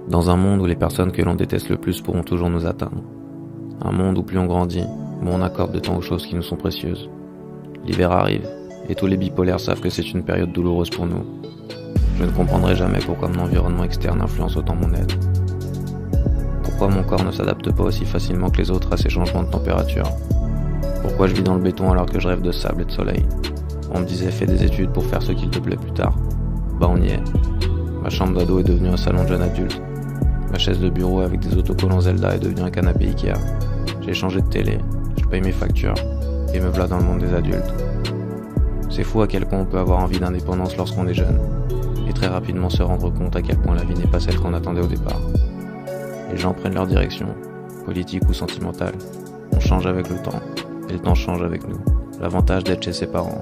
Dans un monde où les personnes que l'on déteste le plus pourront toujours nous atteindre. Un monde où plus on grandit, moins on accorde de temps aux choses qui nous sont précieuses. L'hiver arrive, et tous les bipolaires savent que c'est une période douloureuse pour nous. Je ne comprendrai jamais pourquoi mon environnement externe influence autant mon être. Pourquoi mon corps ne s'adapte pas aussi facilement que les autres à ces changements de température? Pourquoi je vis dans le béton alors que je rêve de sable et de soleil? On me disait fais des études pour faire ce qu'il te plaît plus tard. Bah on y est. Ma chambre d'ado est devenue un salon de jeune adulte. Ma chaise de bureau avec des autocollants Zelda est devenue un canapé Ikea. J'ai changé de télé, je paye mes factures, et me voilà dans le monde des adultes. C'est fou à quel point on peut avoir envie d'indépendance lorsqu'on est jeune, et très rapidement se rendre compte à quel point la vie n'est pas celle qu'on attendait au départ. Les gens prennent leur direction, politique ou sentimentale. On change avec le temps, et le temps change avec nous. L'avantage d'être chez ses parents,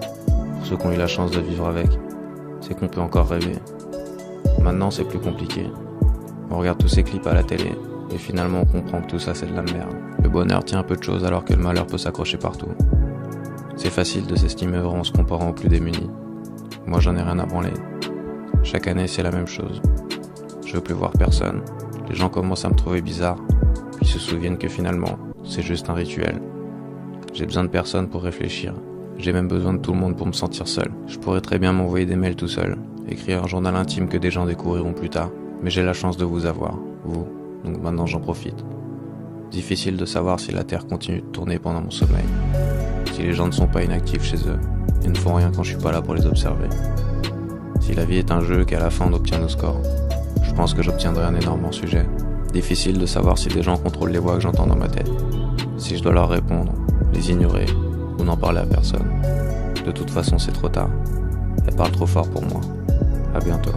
pour ceux qui ont eu la chance de vivre avec, c'est qu'on peut encore rêver. Maintenant c'est plus compliqué. On regarde tous ces clips à la télé, et finalement on comprend que tout ça c'est de la merde. Le bonheur tient peu de choses alors que le malheur peut s'accrocher partout. C'est facile de s'estimer heureux en se comparant aux plus démunis. Moi j'en ai rien à branler. Chaque année c'est la même chose. Je veux plus voir personne. Les gens commencent à me trouver bizarre, puis se souviennent que finalement c'est juste un rituel. J'ai besoin de personne pour réfléchir. J'ai même besoin de tout le monde pour me sentir seul. Je pourrais très bien m'envoyer des mails tout seul, écrire un journal intime que des gens découvriront plus tard. Mais j'ai la chance de vous avoir, vous, donc maintenant j'en profite. Difficile de savoir si la Terre continue de tourner pendant mon sommeil. Si les gens ne sont pas inactifs chez eux, et ne font rien quand je suis pas là pour les observer. Si la vie est un jeu qu'à la fin on obtient nos scores. Je pense que j'obtiendrai un énorme sujet. Difficile de savoir si des gens contrôlent les voix que j'entends dans ma tête. Si je dois leur répondre, les ignorer, ou n'en parler à personne. De toute façon c'est trop tard. Elles parlent trop fort pour moi. À bientôt.